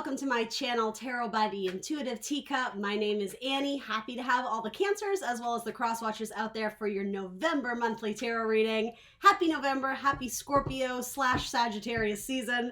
welcome to my channel, Tarot by the Intuitive Teacup. My name is Annie. Happy to have all the Cancers as well as the cross watchers out there for your November monthly tarot reading. Happy November, happy Scorpio / Sagittarius season.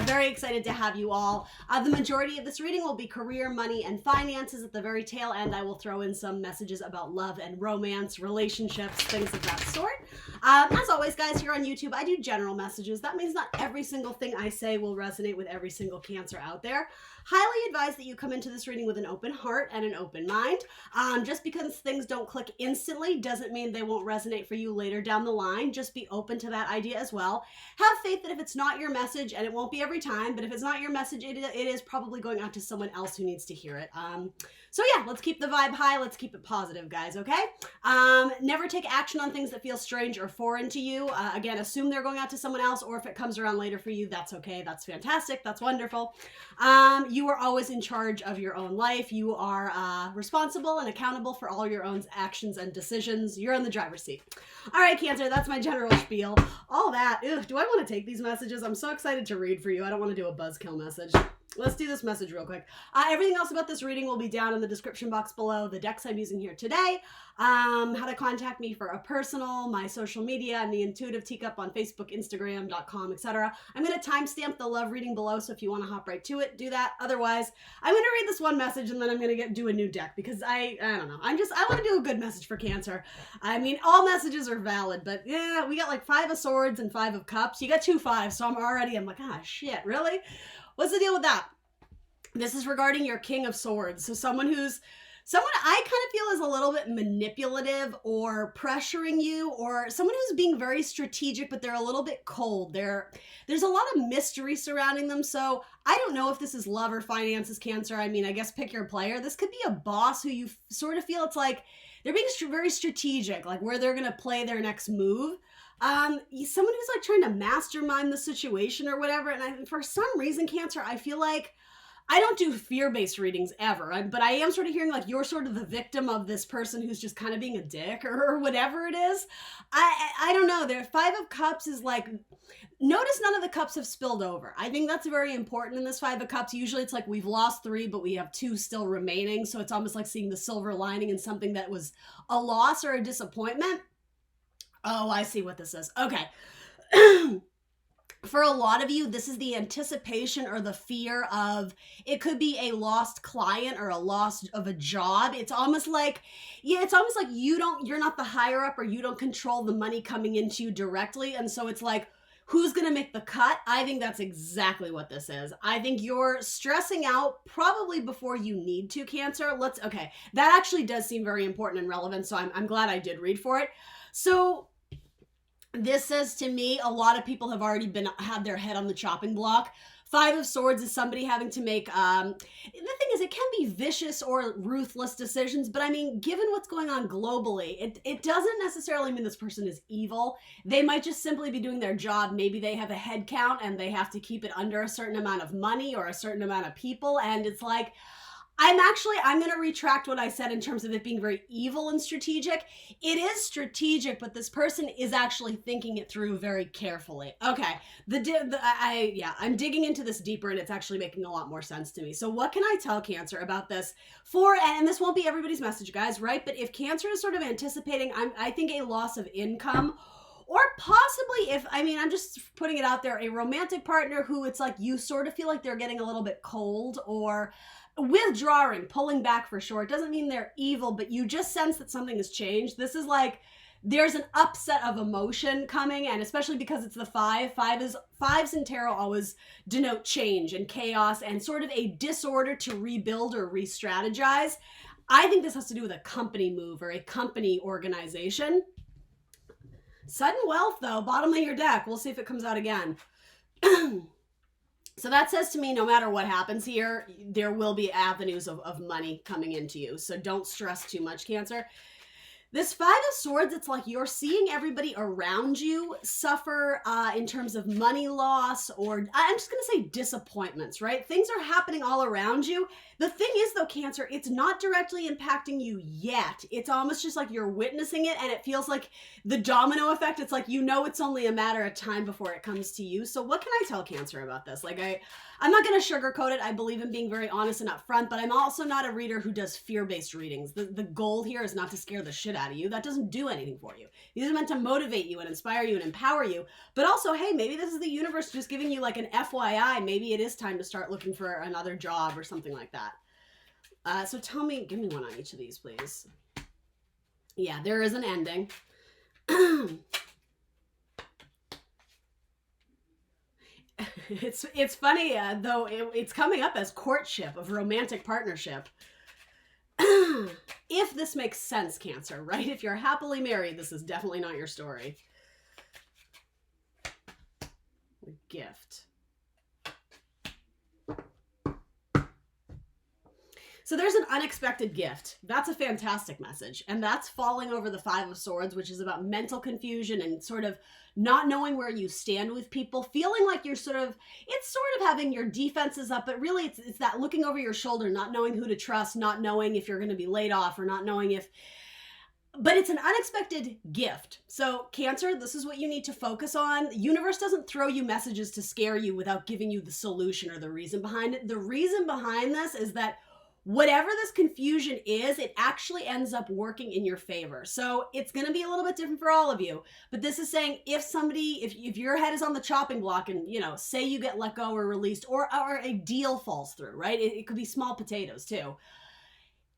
Very excited to have you all. The majority of this reading will be career, money, and finances. At the very tail end, I will throw in some messages about love and romance, relationships, things of that sort. As always, guys, here on YouTube, I do general messages. That means not every single thing I say will resonate with every single Cancer out there. Highly advise that you come into this reading with an open heart and an open mind. Just because things don't click instantly doesn't mean they won't resonate for you later down the line. Just be open to that idea as well. Have faith that if it's not your message, and it won't be every time, but if it's not your message, it is probably going out to someone else who needs to hear it. So yeah, let's keep the vibe high. Let's keep it positive, guys, okay? Never take action on things that feel strange or foreign to you. Again, assume they're going out to someone else, or if it comes around later for you, that's okay. That's fantastic. That's wonderful. You are always in charge of your own life. You are responsible and accountable for all your own actions and decisions. You're in the driver's seat. All right, Cancer, that's my general spiel. All that. Ugh, do I want to take these messages? I'm so excited to read for you. I don't want to do a buzzkill message. Let's do this message real quick. Everything else about this reading will be down in the description box below. The decks I'm using here today, how to contact me for a personal, my social media, and the Intuitive Teacup on Facebook, Instagram.com, etc. I'm going to timestamp the love reading below, so if you want to hop right to it, do that. Otherwise, I'm going to read this one message and then I'm going to do a new deck because I don't know. I want to do a good message for Cancer. I mean, all messages are valid, but yeah, we got like 5 of Swords and 5 of Cups. You got 2 5s, so I'm like, ah, shit, really? What's the deal with that? This is regarding your King of Swords. So someone I kind of feel is a little bit manipulative or pressuring you, or someone who's being very strategic, but they're a little bit cold. There's a lot of mystery surrounding them. So I don't know if this is love or finances, Cancer. I mean, I guess pick your player. This could be a boss who you sort of feel it's like they're being very strategic, like where they're going to play their next move. Someone who's like trying to mastermind the situation or whatever. And for some reason, Cancer, I feel like I don't do fear-based readings ever, but I am sort of hearing like you're sort of the victim of this person who's just kind of being a dick or whatever it is. I don't know. Their 5 of Cups is like, notice none of the cups have spilled over. I think that's very important in this 5 of Cups. Usually it's like we've lost 3, but we have 2 still remaining. So it's almost like seeing the silver lining in something that was a loss or a disappointment. Oh, I see what this is. Okay. For a lot of you, this is the anticipation or the fear of, it could be a lost client or a loss of a job. It's almost like, you're not the higher up, or you don't control the money coming into you directly. And so it's like, who's going to make the cut? I think that's exactly what this is. I think you're stressing out probably before you need to, Cancer. Okay. That actually does seem very important and relevant. So I'm glad I did read for it. So this says to me, a lot of people have already had their head on the chopping block. 5 of Swords is somebody having to make, the thing is, it can be vicious or ruthless decisions, but I mean, given what's going on globally, it doesn't necessarily mean this person is evil. They might just simply be doing their job. Maybe they have a head count and they have to keep it under a certain amount of money or a certain amount of people. And it's like, I'm going to retract what I said in terms of it being very evil and strategic. It is strategic, but this person is actually thinking it through very carefully. Okay. I'm digging into this deeper and it's actually making a lot more sense to me. So what can I tell Cancer about this? And this won't be everybody's message, guys, right? But if Cancer is sort of anticipating, I think a loss of income, or possibly I'm just putting it out there, a romantic partner who it's like you sort of feel like they're getting a little bit cold or withdrawing, pulling back for sure. It doesn't mean they're evil, but you just sense that something has changed. This is like there's an upset of emotion coming, and especially because it's the 5. 5s in tarot always denote change and chaos and sort of a disorder to rebuild or re-strategize. I think this has to do with a company move or a company organization. Sudden wealth, though, bottom of your deck. We'll see if it comes out again. So that says to me, no matter what happens here, there will be avenues of money coming into you. So don't stress too much, Cancer. This Five of Swords, it's like you're seeing everybody around you suffer in terms of money loss, or I'm just going to say disappointments, right? Things are happening all around you. The thing is, though, Cancer, it's not directly impacting you yet. It's almost just like you're witnessing it, and it feels like the domino effect. It's like, it's only a matter of time before it comes to you. So what can I tell Cancer about this? Like, I'm not going to sugarcoat it. I believe in being very honest and upfront, but I'm also not a reader who does fear-based readings. The goal here is not to scare the shit out of you. That doesn't do anything for you. These are meant to motivate you and inspire you and empower you. But also, hey, maybe this is the universe just giving you like an FYI. Maybe it is time to start looking for another job or something like that. So tell me, give me one on each of these, please. Yeah, there is an ending. It's funny, though, it's coming up as courtship of romantic partnership. If this makes sense, Cancer, right? If you're happily married, this is definitely not your story. Gift. So there's an unexpected gift. That's a fantastic message. And that's falling over the Five of Swords, which is about mental confusion and sort of not knowing where you stand with people, feeling like it's sort of having your defenses up, but really it's that looking over your shoulder, not knowing who to trust, not knowing if you're going to be laid off, or not knowing but it's an unexpected gift. So Cancer, this is what you need to focus on. The universe doesn't throw you messages to scare you without giving you the solution or the reason behind it. The reason behind this is that whatever this confusion is, it actually ends up working in your favor. So it's going to be a little bit different for all of you. But this is saying if your head is on the chopping block and, say you get let go or released, or a deal falls through, right? It could be small potatoes too.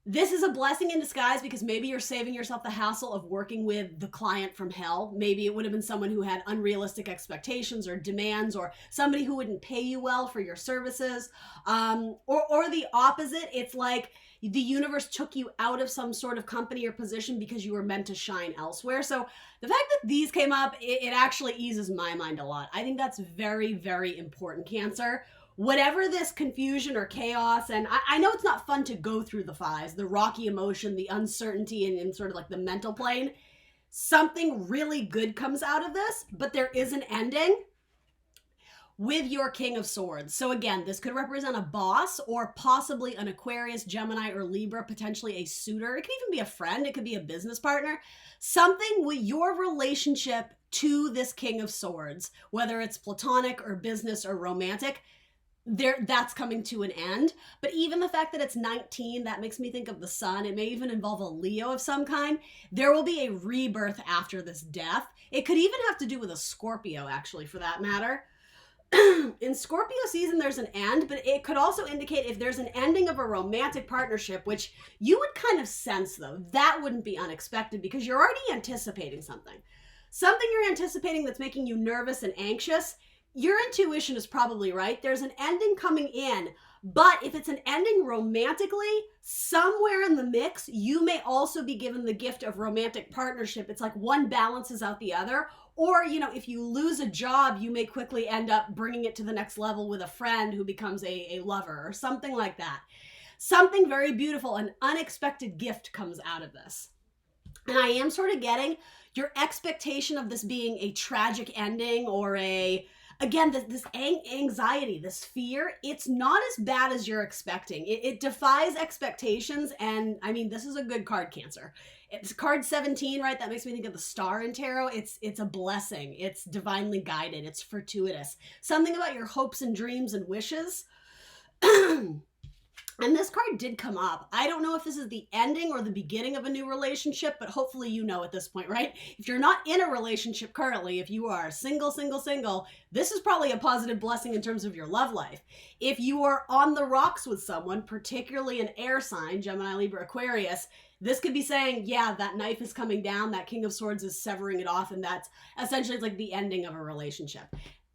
This is a blessing in disguise, because maybe you're saving yourself the hassle of working with the client from hell. Maybe it would have been someone who had unrealistic expectations or demands, or somebody who wouldn't pay you well for your services. Or the opposite. It's like the universe took you out of some sort of company or position because you were meant to shine elsewhere. So the fact that these came up, it actually eases my mind a lot. I think that's very, very important, Cancer. Whatever this confusion or chaos, and I know it's not fun to go through the fives, the rocky emotion, the uncertainty, and sort of like the mental plane, something really good comes out of this, but there is an ending with your King of Swords. So again, this could represent a boss, or possibly an Aquarius, Gemini, or Libra, potentially a suitor. It could even be a friend. It could be a business partner. Something with your relationship to this King of Swords, whether it's platonic or business or romantic, that's coming to an end. But even the fact that it's 19, that makes me think of the sun. It may even involve a Leo of some kind. There will be a rebirth after this death. It could even have to do with a Scorpio, actually, for that matter. In Scorpio season, there's an end, but it could also indicate if there's an ending of a romantic partnership, which you would kind of sense, though. That wouldn't be unexpected, because you're already anticipating something. Something you're anticipating that's making you nervous and anxious. Your intuition is probably right. There's an ending coming in, but if it's an ending romantically, somewhere in the mix, you may also be given the gift of romantic partnership. It's like one balances out the other. Or, if you lose a job, you may quickly end up bringing it to the next level with a friend who becomes a lover, or something like that. Something very beautiful, an unexpected gift comes out of this. And I am sort of getting your expectation of this being a tragic ending, or again, this anxiety, this fear, it's not as bad as you're expecting. It defies expectations, and I mean, this is a good card, Cancer. It's card 17, right? That makes me think of the star in tarot. It's a blessing. It's divinely guided. It's fortuitous. Something about your hopes and dreams and wishes. And this card did come up. I don't know if this is the ending or the beginning of a new relationship, but hopefully you know at this point, right? If you're not in a relationship currently, if you are single, this is probably a positive blessing in terms of your love life. If you are on the rocks with someone, particularly an air sign, Gemini, Libra, Aquarius, this could be saying, yeah, that knife is coming down, that King of Swords is severing it off, and that's essentially like the ending of a relationship.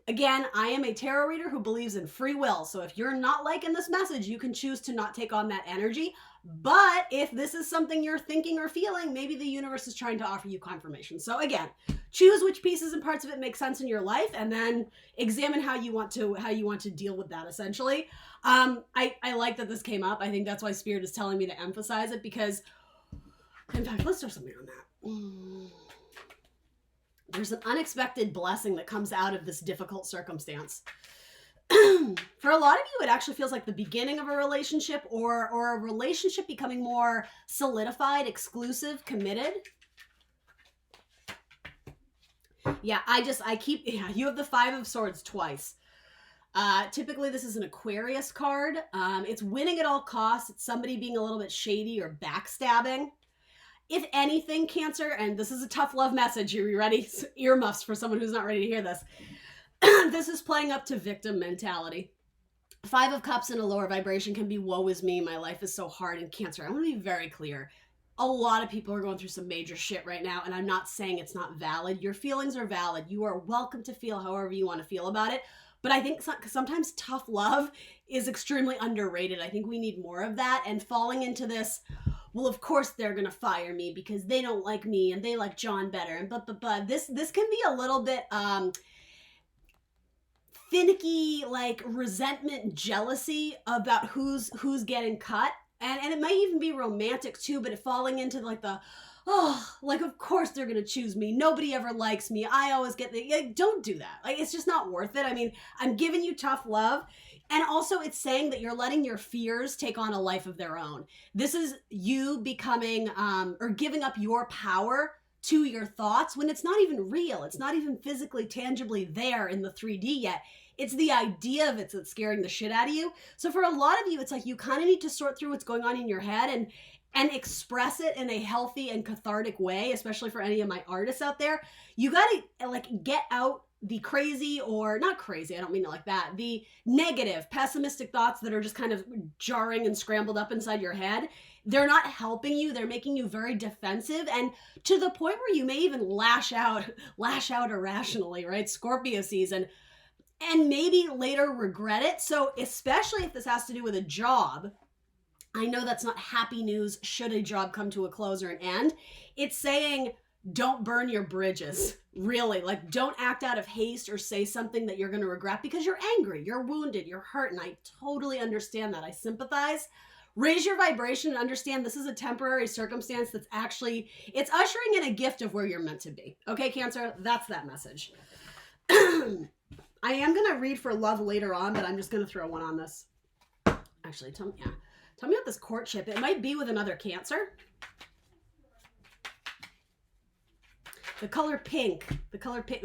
Again, I am a tarot reader who believes in free will. So if you're not liking this message, you can choose to not take on that energy. But if this is something you're thinking or feeling, maybe the universe is trying to offer you confirmation. So again, choose which pieces and parts of it make sense in your life, and then examine how you want to deal with that, essentially. I like that this came up. I think that's why Spirit is telling me to emphasize it, because, in fact, let's do something on that. There's an unexpected blessing that comes out of this difficult circumstance. For a lot of you, it actually feels like the beginning of a relationship or a relationship becoming more solidified, exclusive, committed. Yeah, you have the Five of Swords twice. Typically this is an Aquarius card. It's winning at all costs. It's somebody being a little bit shady or backstabbing. If anything, Cancer, and this is a tough love message. Are you ready? Earmuffs for someone who's not ready to hear this. This is playing up to victim mentality. Five of Cups in a lower vibration can be woe is me, my life is so hard. And Cancer, I want to be very clear. A lot of people are going through some major shit right now, and I'm not saying it's not valid. Your feelings are valid. You are welcome to feel however you want to feel about it. But I think sometimes tough love is extremely underrated. I think we need more of that. And falling into this, well, of course they're going to fire me because they don't like me and they like John better. And but this can be a little bit finicky, like resentment, jealousy about who's getting cut. And it might even be romantic too, but falling into like like, of course they're going to choose me. Nobody ever likes me. I always get don't do that. Like, it's just not worth it. I mean, I'm giving you tough love. And also it's saying that you're letting your fears take on a life of their own. This is you becoming, or giving up your power to your thoughts when it's not even real. It's not even physically, tangibly there in the 3D yet. It's the idea of it that's scaring the shit out of you. So for a lot of you, it's like you kind of need to sort through what's going on in your head and express it in a healthy and cathartic way, especially for any of my artists out there. You got to like get out the crazy, or not crazy, I don't mean it like that, the negative, pessimistic thoughts that are just kind of jarring and scrambled up inside your head. They're not helping you. They're making you very defensive, and to the point where you may even lash out irrationally, right? Scorpio season. And maybe later regret it. So especially if this has to do with a job, I know that's not happy news should a job come to a close or an end. It's saying don't burn your bridges. Really, like don't act out of haste or say something that you're going to regret because you're angry, you're wounded, you're hurt. And I totally understand that. I sympathize. Raise your vibration and understand this is a temporary circumstance that's actually, it's ushering in a gift of where you're meant to be. Okay, Cancer, that's that message. I am going to read for love later on, but I'm just going to throw one on this. Actually, tell me about this courtship. It might be with another Cancer. The color pink.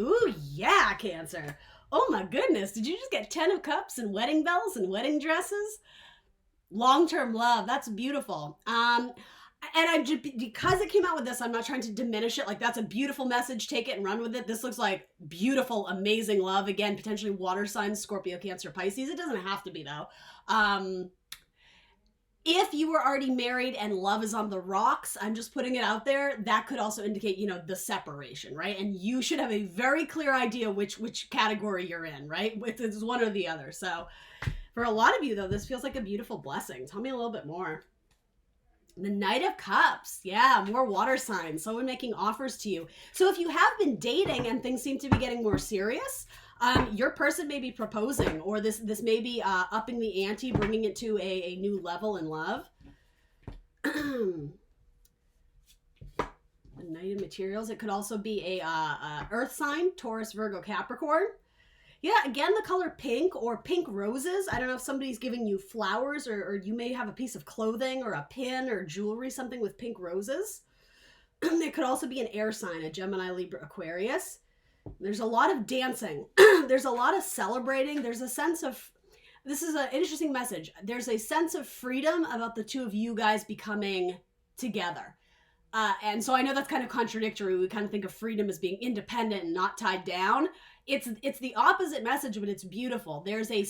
Ooh, yeah, Cancer. Oh my goodness. Did you just get 10 of Cups and wedding bells and wedding dresses? Long-term love. That's beautiful. And I'm just, because it came out with this, I'm not trying to diminish it. Like, that's a beautiful message. Take it and run with it. This looks like beautiful, amazing love. Again, potentially water signs, Scorpio, Cancer, Pisces. It doesn't have to be, though. If you were already married and love is on the rocks, I'm just putting it out there, that could also indicate, you know, the separation, right? And you should have a very clear idea which category you're in, right? It's one or the other. So for a lot of you, though, this feels like a beautiful blessing. Tell me a little bit more. The Knight of Cups. Yeah, more water signs. Someone making offers to you. So if you have been dating and things seem to be getting more serious, your person may be proposing, or this may be upping the ante, bringing it to a new level in love. The Knight of Materials. It could also be a earth sign, Taurus, Virgo, Capricorn. Yeah, again, the color pink or pink roses. I don't know if somebody's giving you flowers, or you may have a piece of clothing or a pin or jewelry, something with pink roses. It could also be an air sign, a Gemini, Libra, Aquarius. There's a lot of dancing. There's a lot of celebrating. There's a sense of, this is an interesting message. There's a sense of freedom about the two of you guys becoming together. And so I know that's kind of contradictory. We kind of think of freedom as being independent and not tied down. It's the opposite message, but it's beautiful. There's a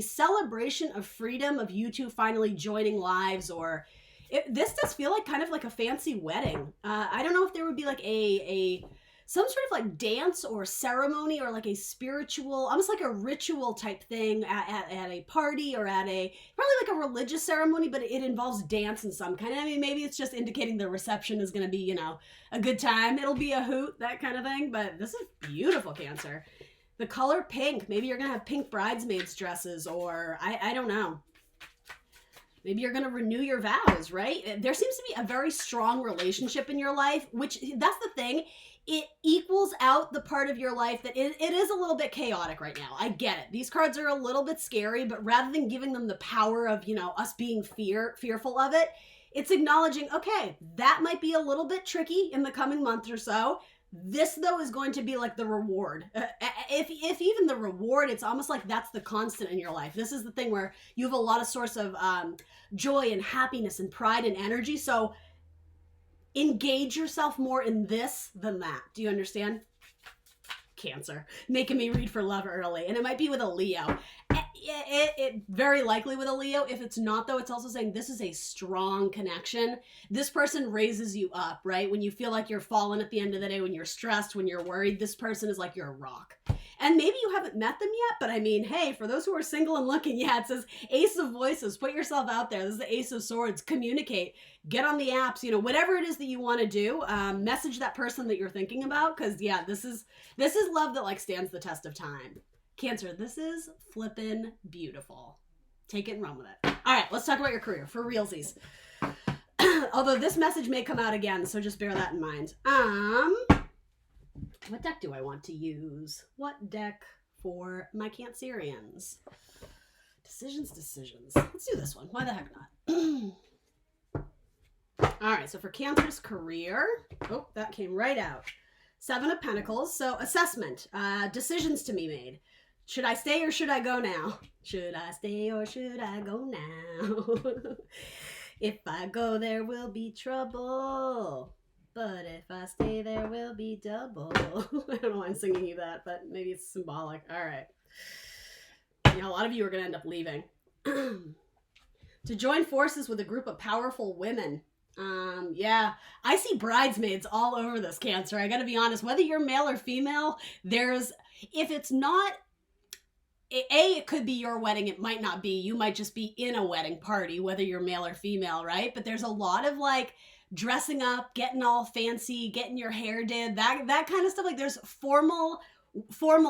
celebration of freedom, of you two finally joining lives, or this does feel like kind of like a fancy wedding. I don't know if there would be like some sort of like dance or ceremony, or like a spiritual, almost like a ritual type thing at a party, or at probably like a religious ceremony, but it involves dance in some kind. I mean, maybe it's just indicating the reception is going to be, you know, a good time. It'll be a hoot, that kind of thing. But this is beautiful, Cancer. The color pink. Maybe you're going to have pink bridesmaids dresses, or I don't know. Maybe you're going to renew your vows, right? There seems to be a very strong relationship in your life, which that's the thing. It equals out the part of your life that it is a little bit chaotic right now. I get it. These cards are a little bit scary, but rather than giving them the power of, us being fearful of it, it's acknowledging, okay, that might be a little bit tricky in the coming month or so. This, though, is going to be like the reward. If even the reward, it's almost like that's the constant in your life. This is the thing where you have a lot of source of joy and happiness and pride and energy. So engage yourself more in this than that. Do you understand? Cancer, making me read for love early. And it might be with a Leo. It very likely with a Leo. If it's not, though, it's also saying this is a strong connection. This person raises you up, right? When you feel like you're falling at the end of the day, when you're stressed, when you're worried, this person is like your rock. And maybe you haven't met them yet, but I mean, hey, for those who are single and looking, yeah, it says Ace of Voices. Put yourself out there. This is the Ace of Swords. Communicate. Get on the apps. Whatever it is that you want to do, message that person that you're thinking about, because yeah, this is love that like stands the test of time. Cancer, this is flippin' beautiful. Take it and run with it. All right, let's talk about your career for realsies. Although this message may come out again, so just bear that in mind. What deck do I want to use? What deck for my Cancerians? Decisions. Let's do this one. Why the heck not? All right, so for Cancer's career, oh, that came right out. 7 of Pentacles, so assessment, decisions to be made. Should I stay or should I go now? Should I stay or should I go now? If I go, there will be trouble. But if I stay, there will be double. I don't know why I'm singing you that, but maybe it's symbolic. All right. A lot of you are going to end up leaving. To join forces with a group of powerful women. Yeah, I see bridesmaids all over this, Cancer. I gotta be honest, whether you're male or female, if it's not, it could be your wedding, it might not be. You might just be in a wedding party, whether you're male or female, right? But there's a lot of like dressing up, getting all fancy, getting your hair did, that kind of stuff. Like there's formal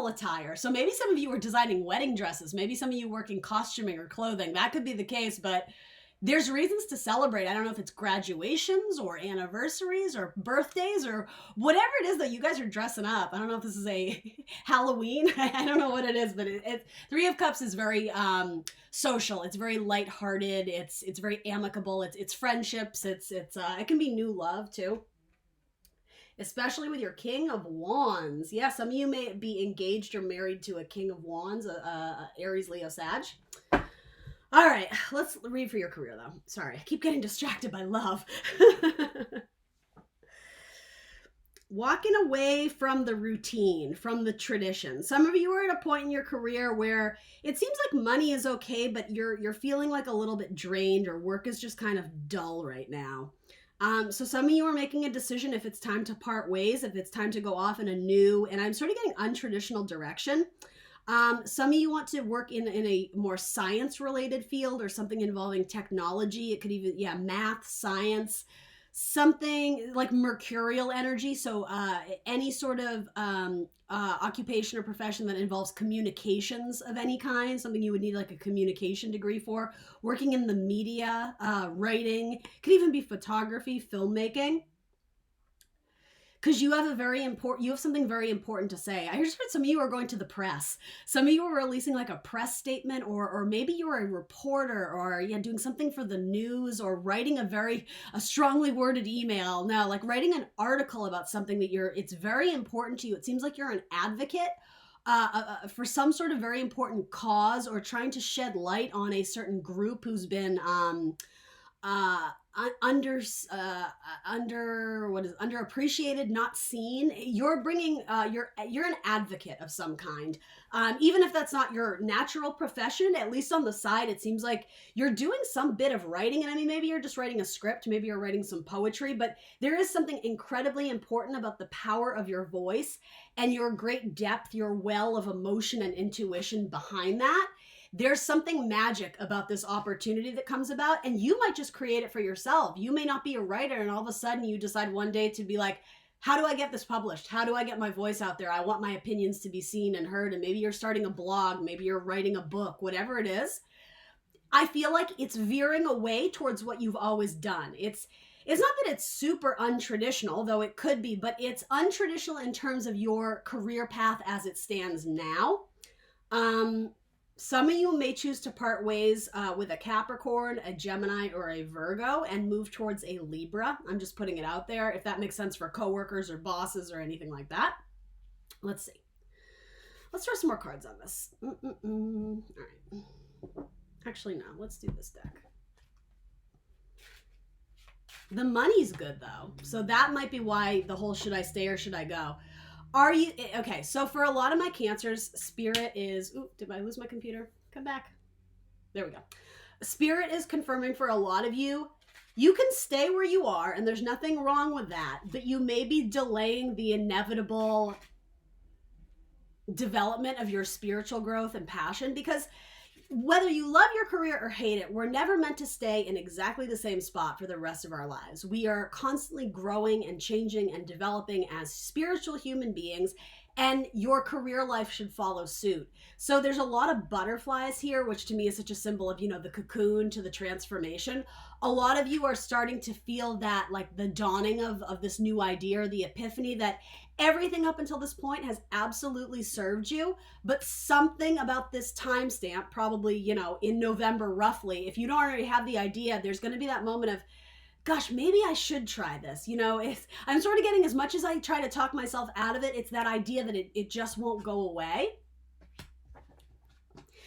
attire. So maybe some of you are designing wedding dresses. Maybe some of you work in costuming or clothing. That could be the case, but there's reasons to celebrate. I don't know if it's graduations or anniversaries or birthdays or whatever it is that you guys are dressing up. I don't know if this is a Halloween. I don't know what it is, but Three of Cups is very social. It's very lighthearted. It's very amicable. It's friendships. It can be new love too. Especially with your King of Wands. Yeah, some of you may be engaged or married to a King of Wands, Aries, Leo, Sag. All right, let's read for your career, though. Sorry, I keep getting distracted by love. Walking away from the routine, from the tradition. Some of you are at a point in your career where it seems like money is okay, but you're feeling like a little bit drained, or work is just kind of dull right now. So some of you are making a decision if it's time to part ways, if it's time to go off in a new, and I'm sort of getting untraditional direction. Some of you want to work in a more science-related field or something involving technology. It could even, math, science, something like mercurial energy. So any sort of occupation or profession that involves communications of any kind, something you would need like a communication degree for. Working in the media, writing, could even be photography, filmmaking. Because you have something very important to say. I just heard some of you are going to the press. Some of you are releasing like a press statement, or maybe you're a reporter, or doing something for the news, or writing a strongly worded email. Now, like writing an article about something that it's very important to you. It seems like you're an advocate for some sort of very important cause, or trying to shed light on a certain group who's been underappreciated, not seen. You're bringing you're an advocate of some kind, even if that's not your natural profession. At least on the side, it seems like you're doing some bit of writing. And I mean, maybe you're just writing a script, maybe you're writing some poetry, but there is something incredibly important about the power of your voice and your great depth, your well of emotion and intuition behind that. There's something magic about this opportunity that comes about, and you might just create it for yourself. You may not be a writer, and all of a sudden you decide one day to be like, how do I get this published? How do I get my voice out there? I want my opinions to be seen and heard. And maybe you're starting a blog, maybe you're writing a book, whatever it is. I feel like it's veering away towards what you've always done. It's not that it's super untraditional, though it could be, but it's untraditional in terms of your career path as it stands now. Some of you may choose to part ways with a Capricorn, a Gemini, or a Virgo and move towards a Libra. I'm just putting it out there if that makes sense for coworkers or bosses or anything like that. Let's see. Let's throw some more cards on this. All right. Actually, no. Let's do this deck. The money's good, though. So that might be why the whole should I stay or should I go? Are you... Okay, so for a lot of my Cancers, Spirit is... Ooh, did I lose my computer? Come back. There we go. Spirit is confirming for a lot of you, you can stay where you are, and there's nothing wrong with that, but you may be delaying the inevitable development of your spiritual growth and passion, because whether you love your career or hate it, we're never meant to stay in exactly the same spot for the rest of our lives. We are constantly growing and changing and developing as spiritual human beings, and your career life should follow suit. So there's a lot of butterflies here, which to me is such a symbol of, the cocoon to the transformation. A lot of you are starting to feel that, like, the dawning of this new idea, or the epiphany that everything up until this point has absolutely served you, but something about this timestamp, probably, in November roughly, if you don't already have the idea, there's going to be that moment of, gosh, maybe I should try this. I'm sort of getting, as much as I try to talk myself out of it, it's that idea that it just won't go away.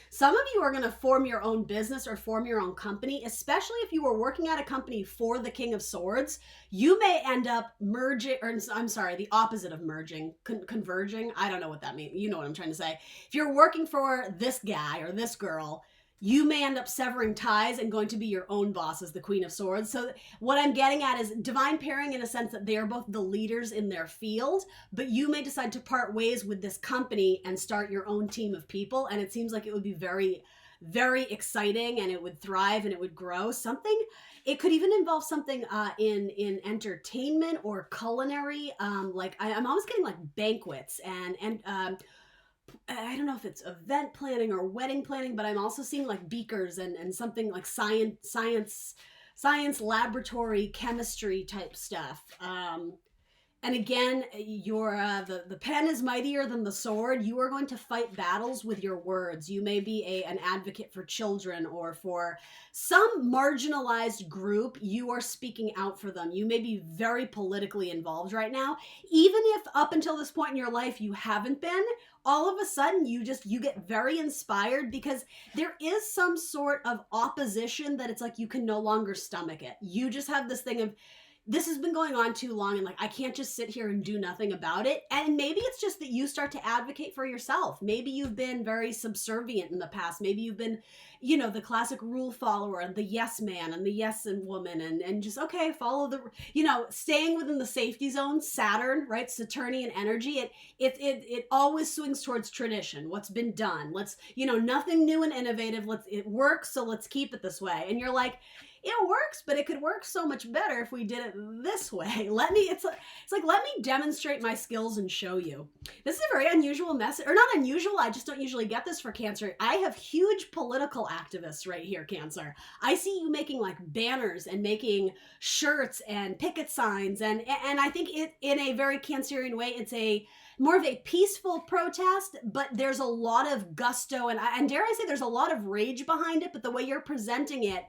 Some of you are going to form your own business or form your own company, especially if you were working at a company for the King of Swords. You may end up merging, or I'm sorry, the opposite of merging, converging. I don't know what that means. You know what I'm trying to say. If you're working for this guy or this girl, you may end up severing ties and going to be your own boss as the Queen of Swords. So what I'm getting at is divine pairing, in a sense that they are both the leaders in their field, but you may decide to part ways with this company and start your own team of people. And it seems like it would be very, very exciting, and it would thrive and it would grow. It could even involve something in entertainment or culinary. I'm almost getting like banquets and I don't know if it's event planning or wedding planning, but I'm also seeing like beakers and something like science laboratory chemistry type stuff. And again, the pen is mightier than the sword. You are going to fight battles with your words. You may be an advocate for children or for some marginalized group. You are speaking out for them. You may be very politically involved right now. Even if up until this point in your life you haven't been, all of a sudden you get very inspired, because there is some sort of opposition that it's like you can no longer stomach it. You just have this thing of, this has been going on too long, and like, I can't just sit here and do nothing about it. And maybe it's just that you start to advocate for yourself. Maybe you've been very subservient in the past. Maybe you've been, the classic rule follower and the yes man and the yes and woman and just, okay, follow the, staying within the safety zone. Saturn, right? Saturnian energy. It always swings towards tradition. What's been done. Let's, nothing new and innovative. It works. So let's keep it this way. And you're like, it works, but it could work so much better if we did it this way. Let me demonstrate my skills and show you. This is a very unusual message, or not unusual, I just don't usually get this for Cancer. I have huge political activists right here, Cancer. I see you making like banners and making shirts and picket signs, and I think it, in a very Cancerian way, it's more of a peaceful protest, but there's a lot of gusto, and dare I say there's a lot of rage behind it, but the way you're presenting it,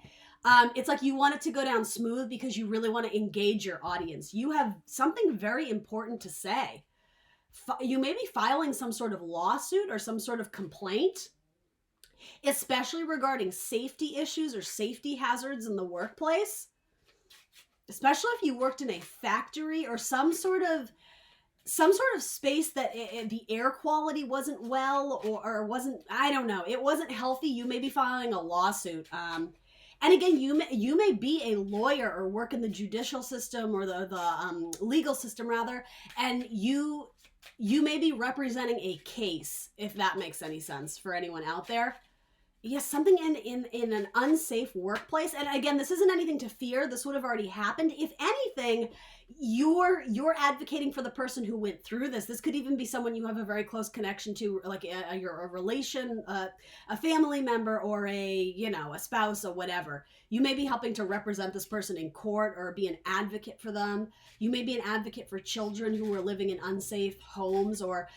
it's like you want it to go down smooth because you really want to engage your audience. You have something very important to say. You may be filing some sort of lawsuit or some sort of complaint, especially regarding safety issues or safety hazards in the workplace. Especially if you worked in a factory or some sort of space that the air quality wasn't well or wasn't, I don't know, it wasn't healthy. You may be filing a lawsuit. And again, you may be a lawyer or work in the judicial system or the legal system rather, and you may be representing a case, if that makes any sense for anyone out there. Yes, something in an unsafe workplace. And again, this isn't anything to fear. This would have already happened. If anything, you're advocating for the person who went through this. This could even be someone you have a very close connection to, like a relation, a family member, or a spouse or whatever. You may be helping to represent this person in court or be an advocate for them. You may be an advocate for children who are living in unsafe homes, or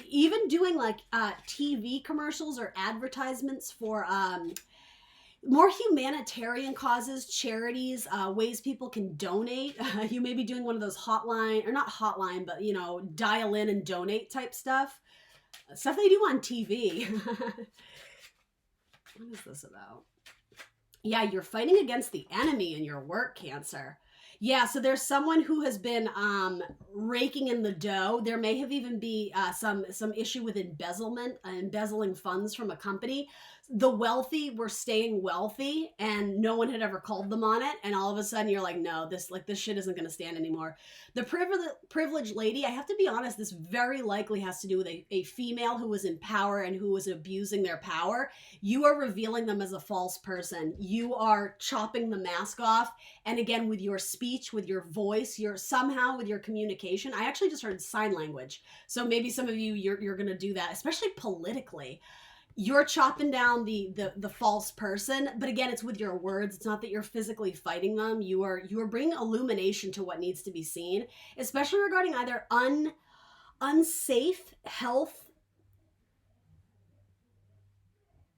even doing like TV commercials or advertisements for more humanitarian causes, charities, ways people can donate. You may be doing one of those hotline, or not hotline, but dial in and donate type stuff. Stuff they do on TV. What is this about? Yeah, you're fighting against the enemy in your work, Cancer. Yeah, so there's someone who has been raking in the dough. There may have even be some issue with embezzlement, embezzling funds from a company. The wealthy were staying wealthy, and no one had ever called them on it. And all of a sudden, you're like, no, this shit isn't going to stand anymore. The privileged lady, I have to be honest, this very likely has to do with a female who was in power and who was abusing their power. You are revealing them as a false person. You are chopping the mask off. And again, with your speech, with your voice, somehow with your communication. I actually just heard sign language. So maybe some of you're going to do that, especially politically. You're chopping down the false person, but again, it's with your words. It's not that you're physically fighting them. You are bringing illumination to what needs to be seen, especially regarding either unsafe health,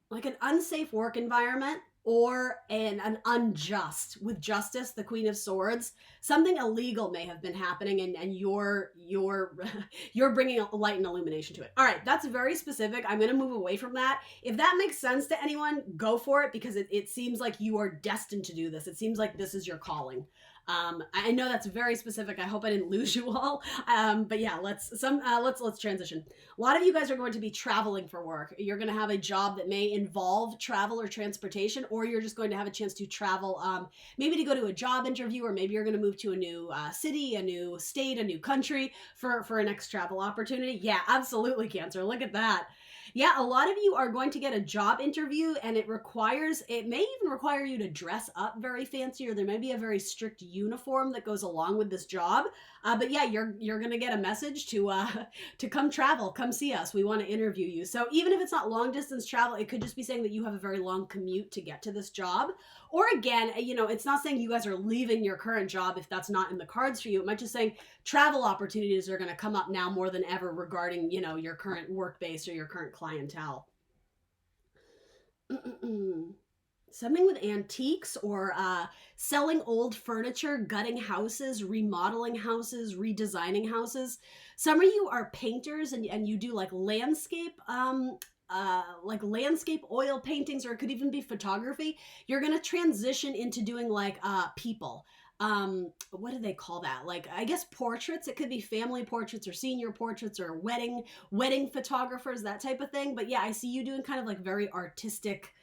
like an unsafe work environment, or an unjust, with Justice, the Queen of Swords. Something illegal may have been happening, and you're you're bringing light and illumination to it. All right, that's very specific. I'm going to move away from that. If that makes sense to anyone, go for it, because it seems like you are destined to do this. It seems like this is your calling. I know that's very specific. I hope I didn't lose you all. But yeah, let's transition. A lot of you guys are going to be traveling for work. You're going to have a job that may involve travel or transportation, or you're just going to have a chance to travel, maybe to go to a job interview, or maybe you're going to move to a new city, a new state, a new country for a next travel opportunity. Yeah, absolutely, Cancer. Look at that. Yeah, a lot of you are going to get a job interview, and it may even require you to dress up very fancy, or there may be a very strict uniform that goes along with this job. But yeah, you're going to get a message to come travel, come see us. We want to interview you. So even if it's not long distance travel, it could just be saying that you have a very long commute to get to this job. Or again, it's not saying you guys are leaving your current job if that's not in the cards for you. It might just saying travel opportunities are going to come up now more than ever regarding, your current work base or your current clientele. Something with antiques, or selling old furniture, gutting houses, remodeling houses, redesigning houses. Some of you are painters, and you do like landscape oil paintings, or it could even be photography. You're going to transition into doing like people. What do they call that? Like, I guess portraits. It could be family portraits or senior portraits or wedding photographers, that type of thing. But yeah, I see you doing kind of like very artistic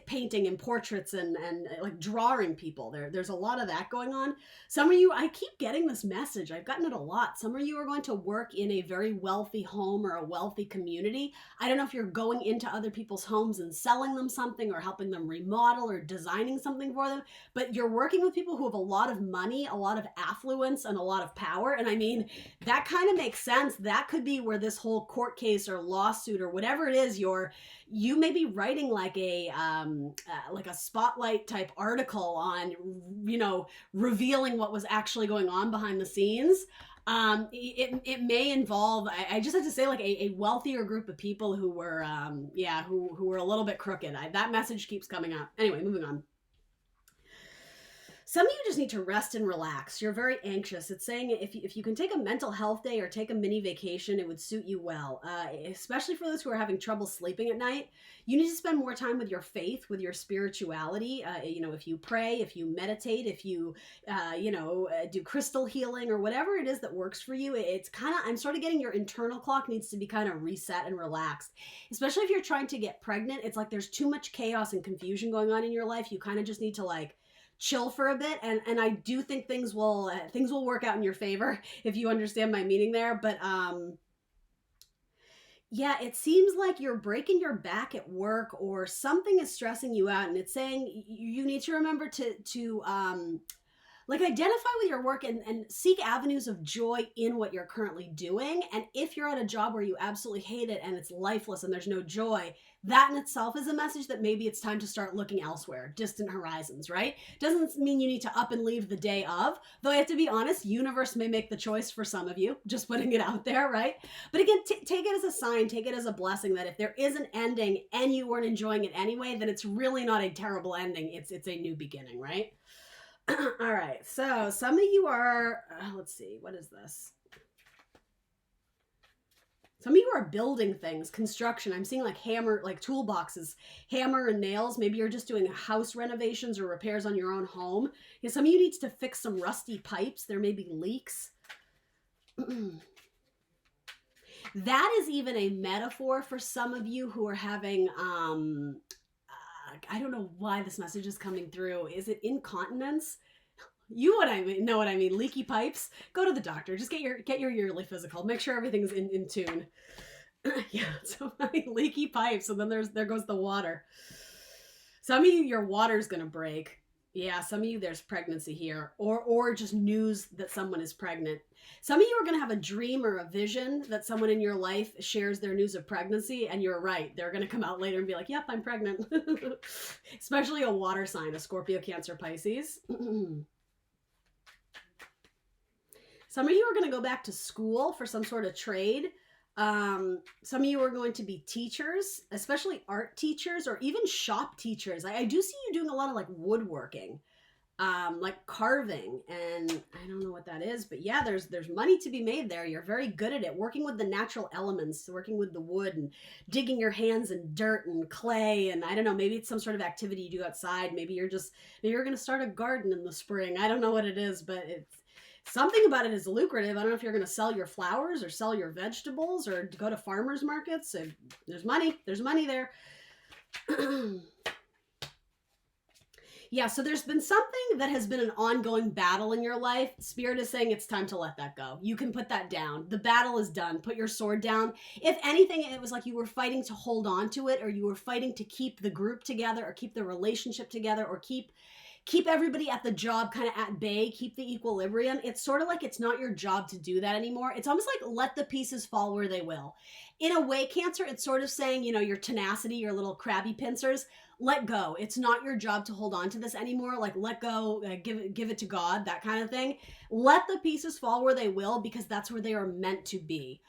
painting and portraits, and like drawing people. There's a lot of that going on. Some of you, I keep getting this message. I've gotten it a lot. Some of you are going to work in a very wealthy home or a wealthy community. I don't know if you're going into other people's homes and selling them something, or helping them remodel, or designing something for them, but you're working with people who have a lot of money, a lot of affluence, and a lot of power. And I mean, that kind of makes sense. That could be where this whole court case or lawsuit or whatever it is, you may be writing like a spotlight type article on, revealing what was actually going on behind the scenes. It may involve, I just have to say, like a wealthier group of people who were, who were a little bit crooked. That message keeps coming up. Anyway, moving on. Some of you just need to rest and relax. You're very anxious. It's saying if you can take a mental health day or take a mini vacation, it would suit you well. Especially for those who are having trouble sleeping at night, you need to spend more time with your faith, with your spirituality. If you pray, if you meditate, if you, do crystal healing or whatever it is that works for you. It's kind of, I'm sort of getting your internal clock needs to be kind of reset and relaxed. Especially if you're trying to get pregnant, it's like there's too much chaos and confusion going on in your life. You kind of just need to like chill for a bit, and I do think things will work out in your favor, if you understand my meaning there. But yeah, it seems like you're breaking your back at work, or something is stressing you out, and it's saying you need to remember to like identify with your work and seek avenues of joy in what you're currently doing. And if you're at a job where you absolutely hate it and it's lifeless and there's no joy, that in itself is a message that maybe it's time to start looking elsewhere, distant horizons, right? Doesn't mean you need to up and leave the day of, though I have to be honest, universe may make the choice for some of you, just putting it out there, right? But again, take it as a sign, take it as a blessing that if there is an ending and you weren't enjoying it anyway, then it's really not a terrible ending. It's a new beginning, right? All right, so some of you are, let's see, what is this? Some of you are building things, construction. I'm seeing like hammer, like toolboxes, hammer and nails. Maybe you're just doing house renovations or repairs on your own home. You know, some of you need to fix some rusty pipes. There may be leaks. That is even a metaphor for some of you who are having, I don't know why this message is coming through. Is it incontinence? You know what I mean. Leaky pipes. Go to the doctor. Just get your yearly physical. Make sure everything's in tune. Yeah, so many leaky pipes, and then there goes the water. Some of you, your water's gonna break. Yeah, some of you, there's pregnancy here, or just news that someone is pregnant. Some of you are gonna have a dream or a vision that someone in your life shares their news of pregnancy, and you're right, they're gonna come out later and be like, "Yep, I'm pregnant." Especially a water sign, a Scorpio, Cancer, Pisces. Some of you are going to go back to school for some sort of trade. Some of you are going to be teachers, especially art teachers or even shop teachers. I do see you doing a lot of like woodworking, like carving, and I don't know what that is, but yeah, there's money to be made there. You're very good at it, working with the natural elements, working with the wood and digging your hands in dirt and clay, and I don't know, maybe it's some sort of activity you do outside. Maybe you're going to start a garden in the spring. I don't know what it is, but it's something about it is lucrative. I don't know if you're going to sell your flowers or sell your vegetables or go to farmers markets. So there's money there. Yeah, so there's been something that has been an ongoing battle in your life. Spirit is saying it's time to let that go. You can put that down. The battle is done. Put your sword down. If anything, it was like you were fighting to hold on to it, or you were fighting to keep the group together or keep the relationship together or keep everybody at the job kind of at bay, keep the equilibrium. It's sort of like it's not your job to do that anymore. It's almost like let the pieces fall where they will. In a way, Cancer, it's sort of saying, you know, your tenacity, your little crabby pincers, let go. It's not your job to hold on to this anymore. Like let go, give it to God, that kind of thing. Let the pieces fall where they will, because that's where they are meant to be.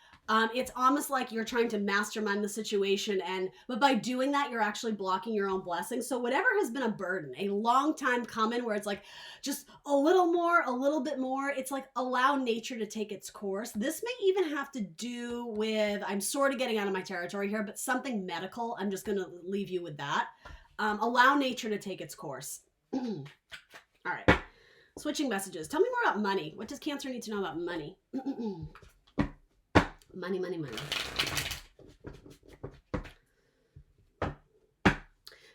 It's almost like you're trying to mastermind the situation, but by doing that, you're actually blocking your own blessings. So whatever has been a burden, a long time coming, where it's like just a little more, a little bit more, it's like allow nature to take its course. This may even have to do with, I'm sort of getting out of my territory here, but something medical. I'm just going to leave you with that. Allow nature to take its course. All right. Switching messages. Tell me more about money. What does Cancer need to know about money? Money.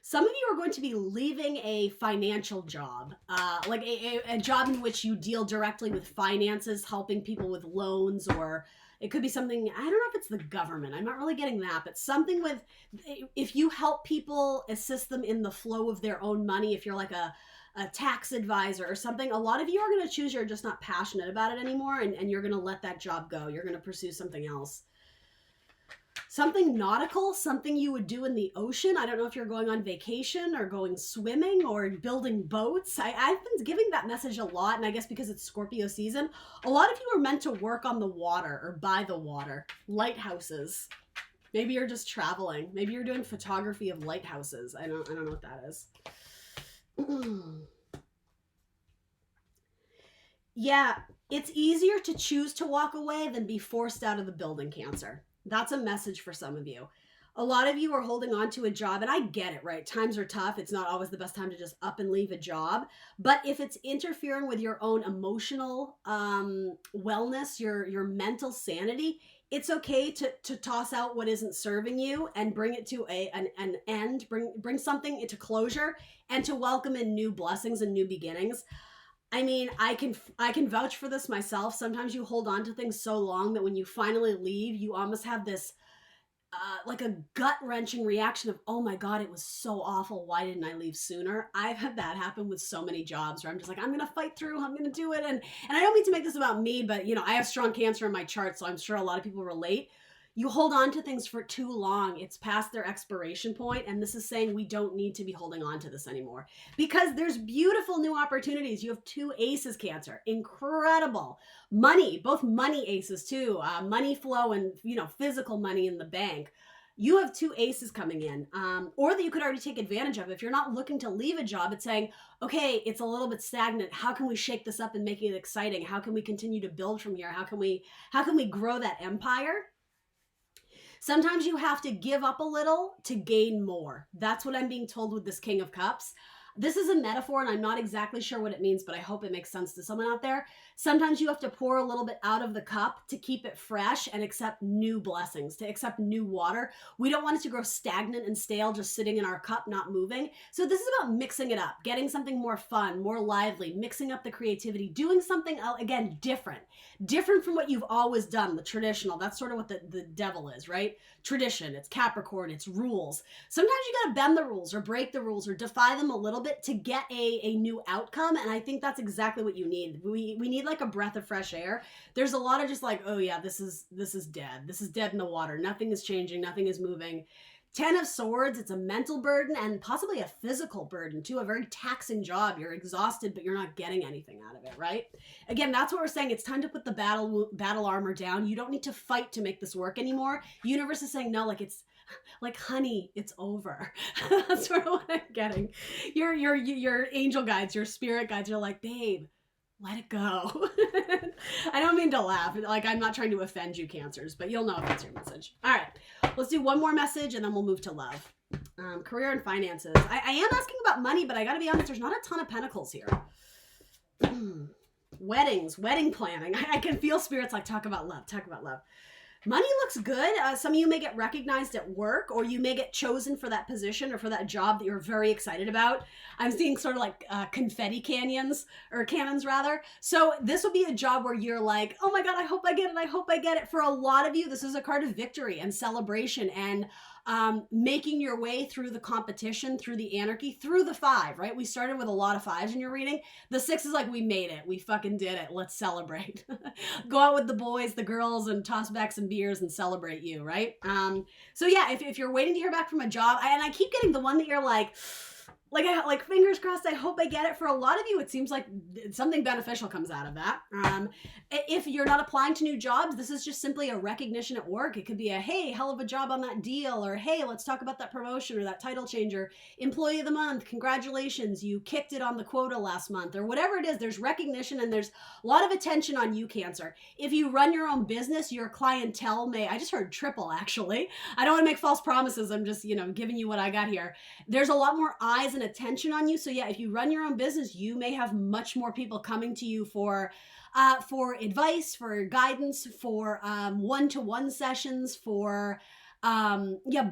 Some of you are going to be leaving a financial job, like a job in which you deal directly with finances, helping people with loans, or it could be something, I don't know if it's the government. I'm not really getting that, but something with, if you help people, assist them in the flow of their own money, if you're like a tax advisor or something, a lot of you are going to choose you're just not passionate about it anymore, and you're going to let that job go. You're going to pursue something else. Something nautical, something you would do in the ocean. I don't know if you're going on vacation or going swimming or building boats. I've been giving that message a lot, and I guess because it's Scorpio season, a lot of you are meant to work on the water or by the water. Lighthouses. Maybe you're just traveling. Maybe you're doing photography of lighthouses. I don't know what that is. Yeah, it's easier to choose to walk away than be forced out of the building, Cancer. That's a message for some of you. A lot of you are holding on to a job, and I get it, right? Times are tough. It's not always the best time to just up and leave a job. But if it's interfering with your own emotional wellness, your mental sanity, it's okay to toss out what isn't serving you and bring it to an end, bring something into closure, and to welcome in new blessings and new beginnings. I mean, I can vouch for this myself. Sometimes you hold on to things so long that when you finally leave, you almost have this like a gut-wrenching reaction of, oh my God, it was so awful. Why didn't I leave sooner? I've had that happen with so many jobs where I'm just like, I'm going to fight through, I'm going to do it. And I don't mean to make this about me, but I have strong Cancer in my chart, so I'm sure a lot of people relate. You hold on to things for too long. It's past their expiration point, and this is saying we don't need to be holding on to this anymore because there's beautiful new opportunities. You have 2 aces, Cancer. Incredible. Money, both money aces too. Money flow and, physical money in the bank. You have 2 aces coming in, or that you could already take advantage of. If you're not looking to leave a job, it's saying, okay, it's a little bit stagnant. How can we shake this up and make it exciting? How can we continue to build from here? How can we grow that empire? Sometimes you have to give up a little to gain more. That's what I'm being told with this King of Cups. This is a metaphor, and I'm not exactly sure what it means, but I hope it makes sense to someone out there. Sometimes you have to pour a little bit out of the cup to keep it fresh and accept new blessings, to accept new water. We don't want it to grow stagnant and stale, just sitting in our cup, not moving. So this is about mixing it up, getting something more fun, more lively, mixing up the creativity, doing something, again, different from what you've always done, the traditional. That's sort of what the devil is, right? Tradition, it's Capricorn, it's rules. Sometimes you got to bend the rules or break the rules or defy them a little bit to get a new outcome. And I think that's exactly what you need. We need like a breath of fresh air. There's a lot of just like, oh yeah, this is dead. This is dead in the water. Nothing is changing. Nothing is moving. 10 of Swords, it's a mental burden and possibly a physical burden too, a very taxing job. You're exhausted, but you're not getting anything out of it, right? Again, that's what we're saying. It's time to put the battle armor down. You don't need to fight to make this work anymore. Universe is saying, no, like it's like, honey, it's over. That's sort of what I'm getting. Your angel guides, your spirit guides are like, babe, let it go. I don't mean to laugh. Like, I'm not trying to offend you, Cancers, but you'll know if that's your message. All right, let's do one more message and then we'll move to love. Career and finances. I am asking about money, but I gotta be honest, there's not a ton of pentacles here. Weddings, wedding planning. I can feel spirits like, talk about love. Money looks good. Some of you may get recognized at work, or you may get chosen for that position or for that job that you're very excited about. I'm seeing sort of like confetti cannons. So this will be a job where you're like, oh my God, I hope I get it. For a lot of you, this is a card of victory and celebration and making your way through the competition, through the anarchy, through the 5, right? We started with a lot of 5s in your reading. The 6 is like, we made it. We fucking did it. Let's celebrate. Go out with the boys, the girls, and toss back some beers and celebrate you, right? So yeah, if you're waiting to hear back from a job, and I keep getting the one that you're like fingers crossed, I hope I get it. For a lot of you, it seems like something beneficial comes out of that. If you're not applying to new jobs, this is just simply a recognition at work. It could be a, hey, hell of a job on that deal, or hey, let's talk about that promotion or that title change, or employee of the month, congratulations, you kicked it on the quota last month, or whatever it is. There's recognition and there's a lot of attention on you, Cancer. If you run your own business, your clientele may, I just heard triple actually. I don't want to make false promises. I'm just, giving you what I got here. There's a lot more eyes and attention on you. So yeah, if you run your own business, you may have much more people coming to you for advice, for guidance, for one-to-one sessions, for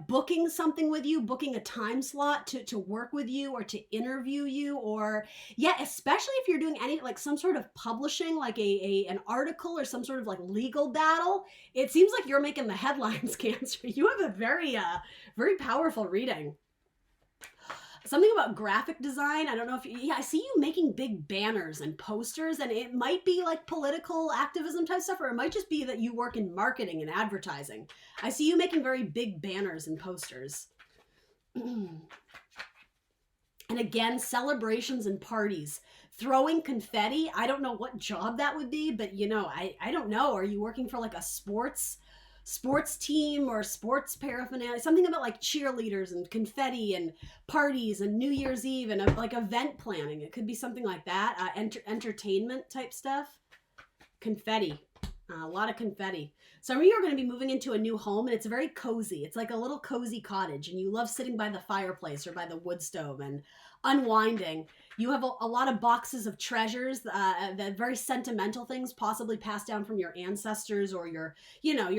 booking something with you, booking a time slot to work with you or to interview you, or especially if you're doing any like some sort of publishing, like an article or some sort of like legal battle. It seems like you're making the headlines, Cancer. You have a very powerful reading. Something about graphic design. I don't know if I see you making big banners and posters, and it might be like political activism type stuff, or it might just be that you work in marketing and advertising. I see you making very big banners and posters. And again, celebrations and parties. Throwing confetti. I don't know what job that would be, but I don't know. Are you working for like a sports team or sports paraphernalia, something about like cheerleaders and confetti and parties and New Year's Eve and like event planning? It could be something like that. Entertainment type stuff. Confetti. A lot of confetti. Some of you are going to be moving into a new home, and it's very cozy. It's like a little cozy cottage, and you love sitting by the fireplace or by the wood stove and unwinding. You have a lot of boxes of treasures, that very sentimental things, possibly passed down from your ancestors or your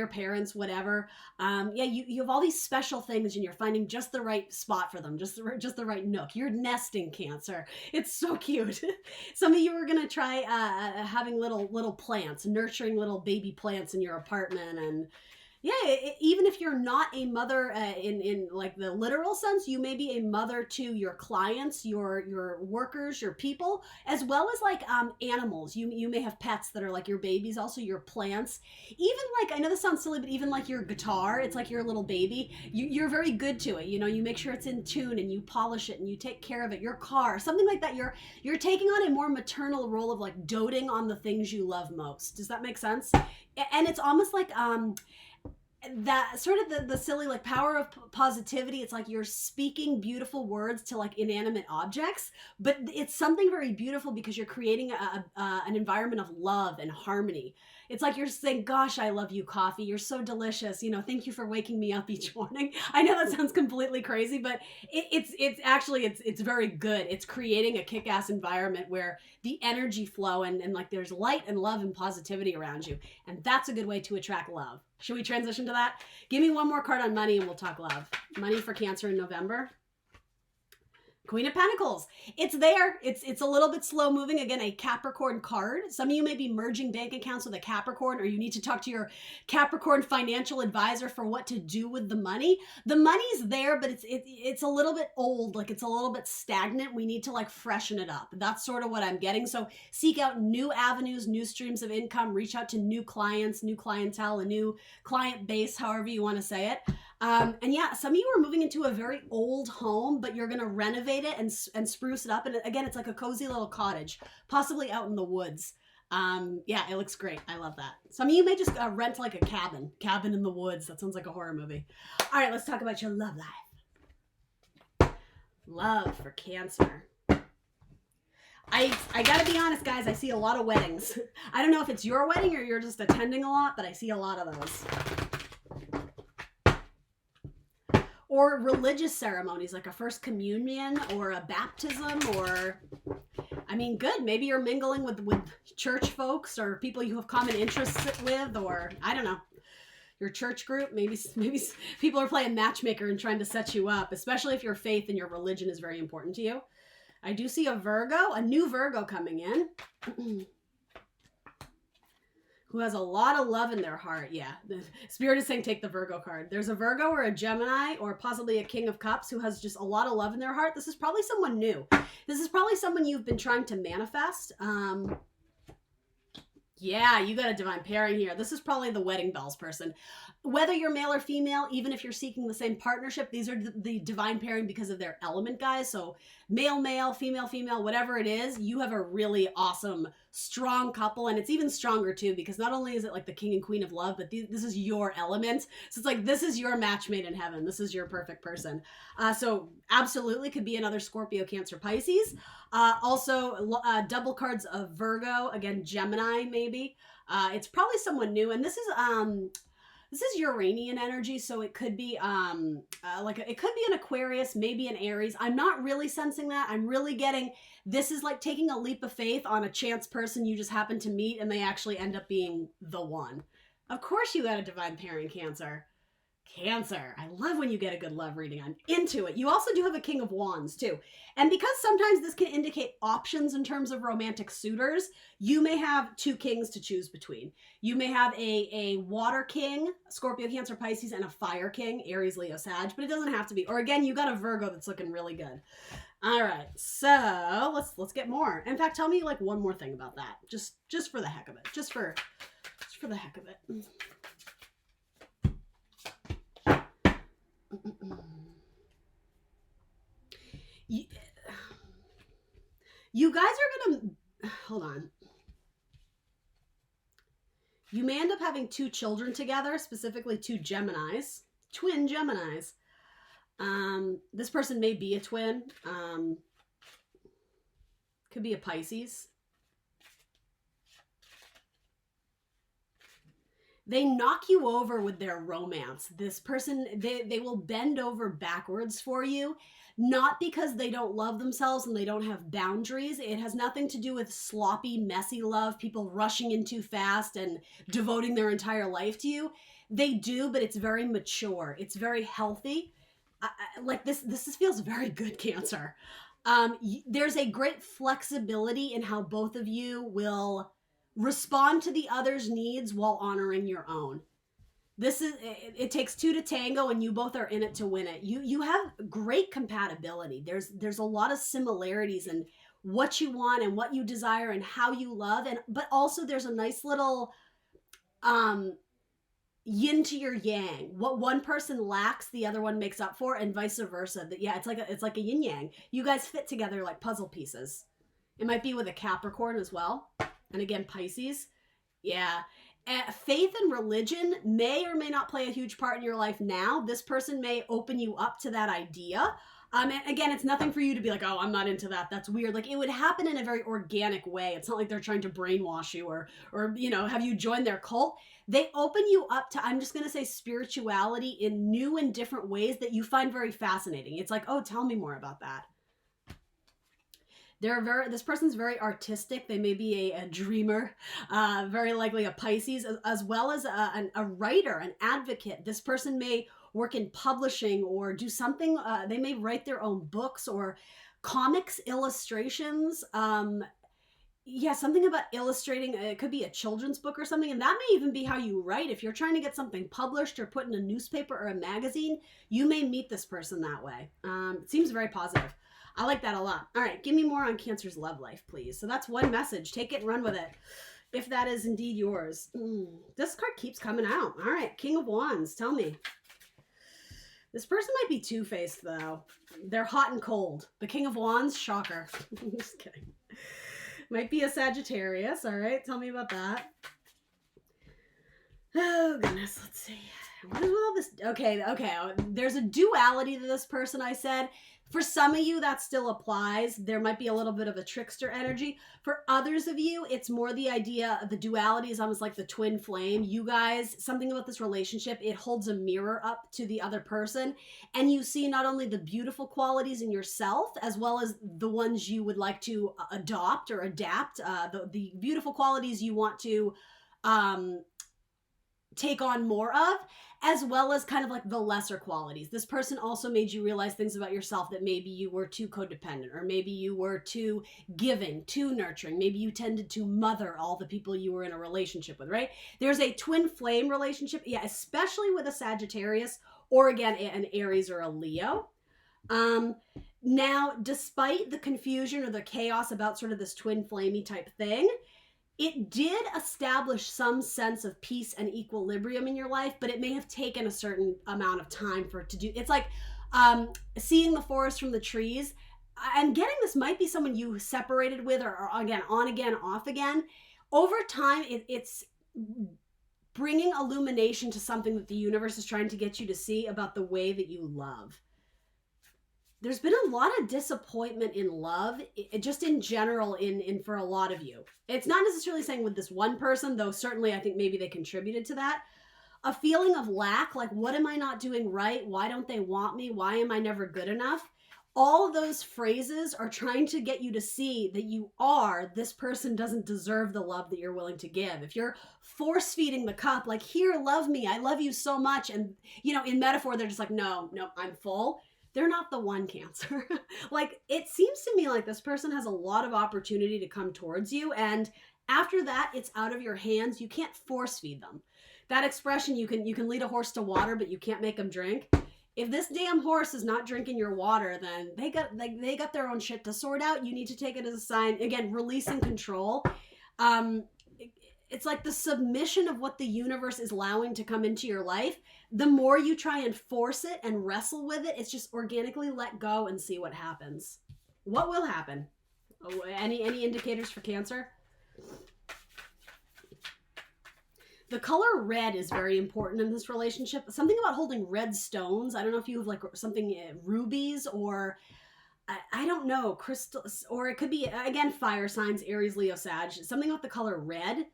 parents, whatever. You have all these special things, and you're finding just the right spot for them, just the right nook. You're nesting, Cancer. It's so cute. Some of you are gonna try having little plants, nurturing little baby plants in your apartment, Yeah, even if you're not a mother in like the literal sense, you may be a mother to your clients, your workers, your people, as well as like animals. You may have pets that are like your babies, also your plants. Even like, I know this sounds silly, but even like your guitar, it's like your little baby. You're very good to it. You know, you make sure it's in tune and you polish it and you take care of it. Your car, something like that. You're taking on a more maternal role of like doting on the things you love most. Does that make sense? And it's almost like that sort of the silly like power of positivity. It's like you're speaking beautiful words to like inanimate objects, but it's something very beautiful because you're creating an environment of love and harmony. It's like you're saying, gosh, I love you, coffee, you're so delicious, you know, thank you for waking me up each morning. I know that sounds completely crazy, but it's actually it's very good. It's creating a kick-ass environment where the energy flow and like there's light and love and positivity around you, and that's a good way to attract love. Should we transition to that? Give me one more card on money and we'll talk love. Money for Cancer in November. Queen of Pentacles. It's there. It's a little bit slow moving. Again, a Capricorn card. Some of you may be merging bank accounts with a Capricorn, or you need to talk to your Capricorn financial advisor for what to do with the money. The money's there, but it's a little bit old. Like it's a little bit stagnant. We need to like freshen it up. That's sort of what I'm getting. So seek out new avenues, new streams of income, reach out to new clients, new clientele, a new client base, however you want to say it. And yeah, some of you are moving into a very old home, but you're going to renovate it and spruce it up. And again, it's like a cozy little cottage, possibly out in the woods. Yeah, it looks great. I love that. Some of you may just rent like a cabin in the woods. That sounds like a horror movie. All right, let's talk about your love life. Love for Cancer. I gotta be honest, guys, I see a lot of weddings. I don't know if it's your wedding or you're just attending a lot, but I see a lot of those. Or religious ceremonies like a first communion or a baptism, or I mean, good. Maybe you're mingling with church folks or people you have common interests with, or I don't know, your church group. Maybe people are playing matchmaker and trying to set you up, especially if your faith and your religion is very important to you. I do see a new Virgo coming in. Who has a lot of love in their heart. Yeah, the Spirit is saying take the Virgo card. There's a Virgo or a Gemini or possibly a King of Cups who has just a lot of love in their heart. This is probably someone new. This is probably someone you've been trying to manifest. Yeah, you got a divine pairing here. This is probably the wedding bells person. Whether you're male or female, even if you're seeking the same partnership, these are the divine pairing because of their element, guys. So male, female, whatever it is, you have a really awesome, strong couple. And it's even stronger too, because not only is it like the king and queen of love, but this is your element. So it's like, this is your match made in heaven. This is your perfect person. So absolutely could be another Scorpio, Cancer, Pisces. Also double cards of Virgo, again, Gemini, maybe. It's probably someone new. And this is Uranian energy, so it could be it could be an Aquarius, maybe an Aries. I'm not really sensing that. I'm really getting this is like taking a leap of faith on a chance person you just happen to meet and they actually end up being the one. Of course you got a divine pairing, Cancer. Cancer. I love when you get a good love reading. I'm into it. You also do have a King of Wands too. And because sometimes this can indicate options in terms of romantic suitors, you may have two kings to choose between. You may have a water king, Scorpio, Cancer, Pisces, and a fire king, Aries, Leo, Sag, but it doesn't have to be. Or again, you got a Virgo that's looking really good. All right, so let's get more. In fact, tell me like one more thing about that, just for the heck of it, just for the heck of it. You guys are gonna hold on. You may end up having two children together, specifically two Geminis, twin Geminis. This person may be a twin. Could be a Pisces. They knock you over with their romance. This person, they will bend over backwards for you, not because they don't love themselves and they don't have boundaries. It has nothing to do with sloppy, messy love, people rushing in too fast and devoting their entire life to you. They do, but it's very mature. It's very healthy. Like this feels very good, Cancer. There's a great flexibility in how both of you will respond to the other's needs while honoring your own. This is it takes two to tango, and you both are in it to win it. You have great compatibility. There's a lot of similarities in what you want and what you desire and how you love, and but also there's a nice little um yin to your yang. What one person lacks, the other one makes up for, and vice versa. That yeah, it's like a yin yang. You guys fit together like puzzle pieces. It might be with a Capricorn as well, and again Pisces. Yeah. Faith and religion may or may not play a huge part in your life now. This person may open you up to that idea. And again, it's nothing for you to be like, oh, I'm not into that. That's weird. Like it would happen in a very organic way. It's not like they're trying to brainwash you or you know, have you join their cult. They open you up to, I'm just going to say, spirituality in new and different ways that you find very fascinating. It's like, oh, tell me more about that. This person's very artistic. They may be a dreamer, very likely a Pisces, as well as a writer, an advocate. This person may work in publishing or do something. They may write their own books or comics, illustrations. Yeah, something about illustrating. It could be a children's book or something, and that may even be how you write. If you're trying to get something published or put in a newspaper or a magazine, you may meet this person that way. It seems very positive. I like that a lot. All right, give me more on Cancer's love life, please. So that's one message. Take it and run with it, if that is indeed yours. This card keeps coming out. All right, King of Wands, tell me. This person might be two-faced, though. They're hot and cold. The King of Wands, shocker. Just kidding. Might be a Sagittarius. All right, tell me about that. Oh, goodness. Let's see. What is with all this? Okay. There's a duality to this person, I said. For some of you, that still applies. There might be a little bit of a trickster energy. For others of you, it's more the idea of the duality is almost like the twin flame. You guys, something about this relationship, it holds a mirror up to the other person. And you see not only the beautiful qualities in yourself, as well as the ones you would like to adopt or adapt, the beautiful qualities you want to take on more of, as well as kind of like the lesser qualities. This person also made you realize things about yourself that maybe you were too codependent, or maybe you were too giving, too nurturing. Maybe you tended to mother all the people you were in a relationship with, right? There's a twin flame relationship, yeah, especially with a Sagittarius, or again, an Aries or a Leo. Now, despite the confusion or the chaos about sort of this twin flamey type thing, it did establish some sense of peace and equilibrium in your life, but it may have taken a certain amount of time for it to do. It's like seeing the forest from the trees. And getting this might be someone you separated with, or again, on again, off again. Over time, it's bringing illumination to something that the universe is trying to get you to see about the way that you love. There's been a lot of disappointment in love, just in general, in for a lot of you. It's not necessarily saying with this one person, though certainly I think maybe they contributed to that. A feeling of lack, like what am I not doing right? Why don't they want me? Why am I never good enough? All of those phrases are trying to get you to see that you are, this person doesn't deserve the love that you're willing to give. If you're force feeding the cup, like, here, love me, I love you so much. And, you know, in metaphor, they're just like, no, I'm full. They're not the one, Cancer. Like, it seems to me like this person has a lot of opportunity to come towards you. And after that, it's out of your hands. You can't force feed them. That expression, you can lead a horse to water, but you can't make them drink. If this damn horse is not drinking your water, then they got their own shit to sort out. You need to take it as a sign. Again, release and control. It's like the submission of what the universe is allowing to come into your life. The more you try and force it and wrestle with it, it's just organically let go and see what happens. What will happen? Oh, any indicators for Cancer? The color red is very important in this relationship. Something about holding red stones. I don't know if you have like something, rubies, or I don't know, crystals, or it could be, again, fire signs, Aries, Leo, Sag. Something about the color red.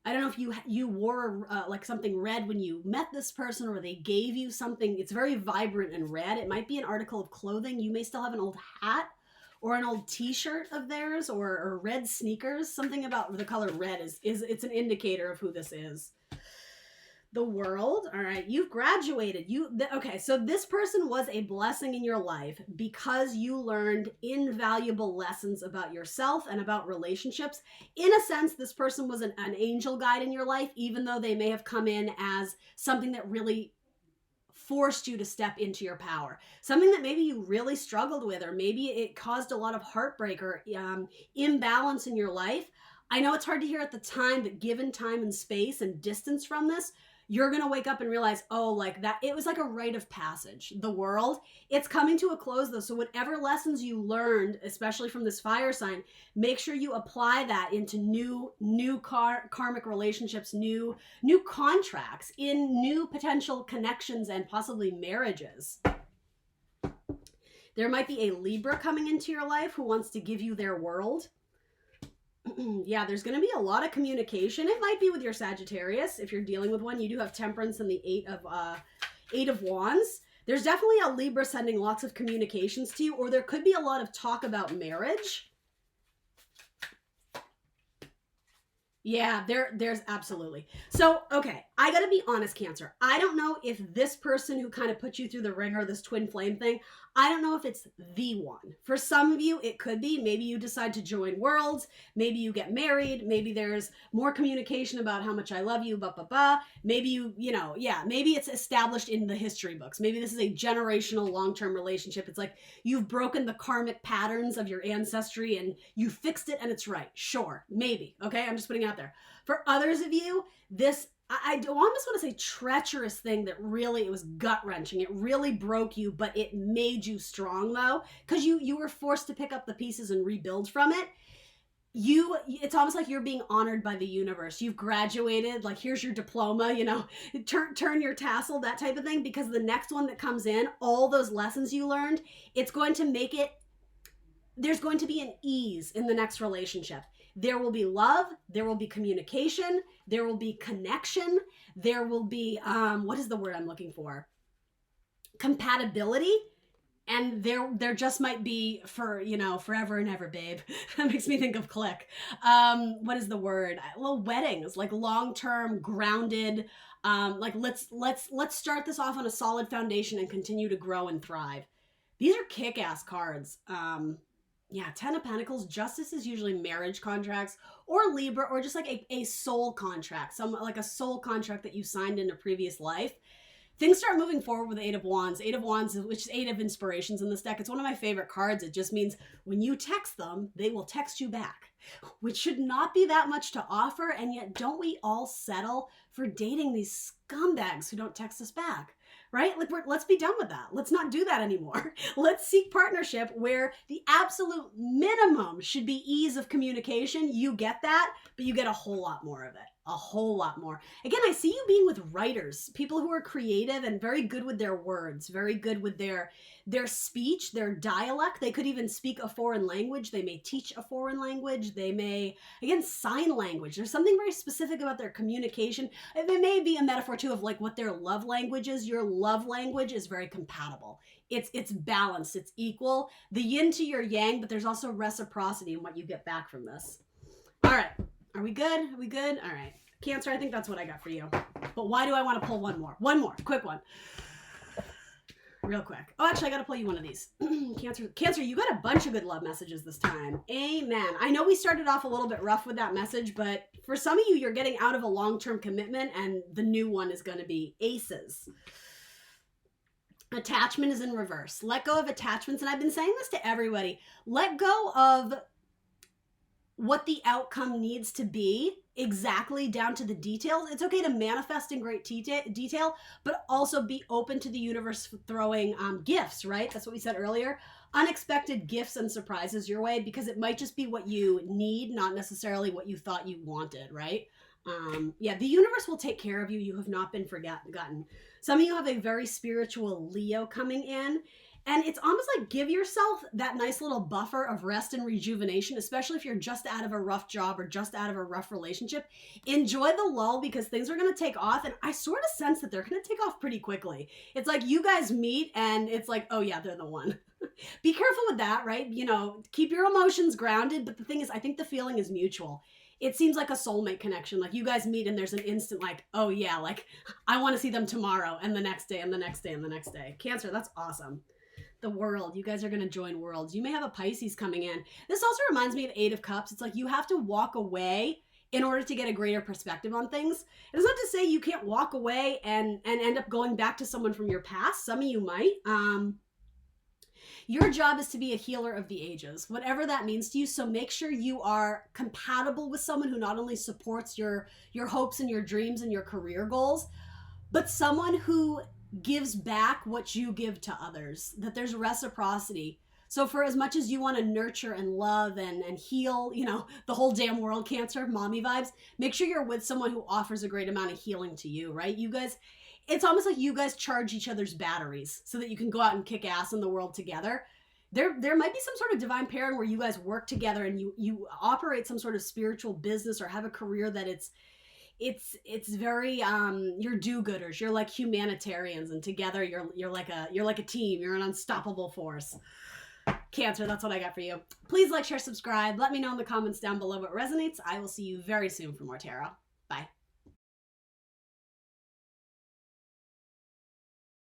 I don't know if you wore like something red when you met this person, or they gave you something. It's very vibrant and red. It might be an article of clothing. You may still have an old hat or an old t-shirt of theirs, or red sneakers. Something about the color red is it's an indicator of who this is. The World. All right, you've graduated. Okay, so this person was a blessing in your life because you learned invaluable lessons about yourself and about relationships. In a sense, this person was an angel guide in your life, even though they may have come in as something that really forced you to step into your power, something that maybe you really struggled with, or maybe it caused a lot of heartbreak or imbalance in your life. I know it's hard to hear at the time, but given time and space and distance from this, you're going to wake up and realize, oh, like that, it was like a rite of passage. The World, it's coming to a close though. So whatever lessons you learned, especially from this fire sign, make sure you apply that into new karmic relationships, new contracts, in new potential connections and possibly marriages. There might be a Libra coming into your life who wants to give you their world. Yeah, there's going to be a lot of communication. It might be with your Sagittarius. If you're dealing with one, you do have Temperance and the Eight of Wands. There's definitely a Libra sending lots of communications to you, or there could be a lot of talk about marriage. Yeah, there's absolutely. So, okay, I gotta be honest, Cancer. I don't know if this person who kind of put you through the ringer, this twin flame thing, I don't know if it's the one. For some of you, it could be. Maybe you decide to join worlds. Maybe you get married. Maybe there's more communication about how much I love you, Maybe maybe it's established in the history books. Maybe this is a generational long-term relationship. It's like you've broken the karmic patterns of your ancestry and you fixed it and it's right. Sure, maybe. Okay, I'm just putting it out there. For others of you, this I almost want to say treacherous thing that really, it was gut-wrenching. It really broke you, but it made you strong though, because you were forced to pick up the pieces and rebuild from it. It's almost like you're being honored by the universe. You've graduated, like here's your diploma, turn your tassel, that type of thing, because the next one that comes in, all those lessons you learned, it's going to make it, there's going to be an ease in the next relationship. There will be love, there will be communication, there will be connection, there will be, what is the word I'm looking for? Compatibility. And there just might be forever and ever, babe. That makes me think of Click. What is the word? Well, weddings, like long-term, grounded, like let's start this off on a solid foundation and continue to grow and thrive. These are kick-ass cards. Yeah, 10 of Pentacles. Justice is usually marriage contracts or Libra, or just like a soul contract, like a soul contract that you signed in a previous life. Things start moving forward with Eight of Wands. Eight of Wands, which is Eight of Inspirations in this deck. It's one of my favorite cards. It just means when you text them, they will text you back, which should not be that much to offer. And yet, don't we all settle for dating these scumbags who don't text us back? Right? Like, let's be done with that. Let's not do that anymore. Let's seek partnership where the absolute minimum should be ease of communication. You get that, but you get a whole lot more of it. A whole lot more. Again, I see you being with writers, people who are creative and very good with their words, very good with their speech, their dialect. They could even speak a foreign language. They may teach a foreign language. They may, again, sign language. There's something very specific about their communication. It may be a metaphor too of like what their love language is. Your love language is very compatible. It's balanced. It's equal. The yin to your yang, but there's also reciprocity in what you get back from this. All right. Are we good? Are we good? All right. Cancer, I think that's what I got for you. But why do I want to pull one more? One more. Quick one. Real quick. Oh, actually, I got to pull you one of these. Cancer, you got a bunch of good love messages this time. Amen. I know we started off a little bit rough with that message, but for some of you, you're getting out of a long-term commitment, and the new one is going to be aces. Attachment is in reverse. Let go of attachments. And I've been saying this to everybody. Let go of what the outcome needs to be exactly down to the details. It's okay to manifest in great detail, but also be open to the universe throwing gifts, right? That's what we said earlier. Unexpected gifts and surprises your way, because it might just be what you need, not necessarily what you thought you wanted, right? Yeah, the universe will take care of you. You have not been forgotten. Some of you have a very spiritual Leo coming in. And it's almost like give yourself that nice little buffer of rest and rejuvenation, especially if you're just out of a rough job or just out of a rough relationship. Enjoy the lull, because things are going to take off. And I sort of sense that they're going to take off pretty quickly. It's like you guys meet and it's like, oh yeah, they're the one. Be careful with that, right? Keep your emotions grounded. But the thing is, I think the feeling is mutual. it seems like a soulmate connection. Like you guys meet and there's an instant like, oh yeah, like I want to see them tomorrow and the next day and the next day and the next day. Cancer, that's awesome. The world. You guys are going to join worlds. You may have a Pisces coming in. This also reminds me of Eight of Cups. It's like you have to walk away in order to get a greater perspective on things. It's not to say you can't walk away and end up going back to someone from your past. Some of you might. Your job is to be a healer of the ages, whatever that means to you. So make sure you are compatible with someone who not only supports your hopes and your dreams and your career goals, but someone who gives back what you give to others, that there's reciprocity. So for as much as you want to nurture and love and heal, you know, the whole damn world, Cancer, mommy vibes, make sure you're with someone who offers a great amount of healing to you, right? You guys, it's almost like you guys charge each other's batteries so that you can go out and kick ass in the world together. There might be some sort of divine pairing where you guys work together and you operate some sort of spiritual business or have a career that it's very you're do-gooders. You're like humanitarians, and together you're like a team. You're an unstoppable force. Cancer, that's what I got for you. Please like, share, subscribe. Let me know in the comments down below what resonates. I will see you very soon for more tarot. Bye.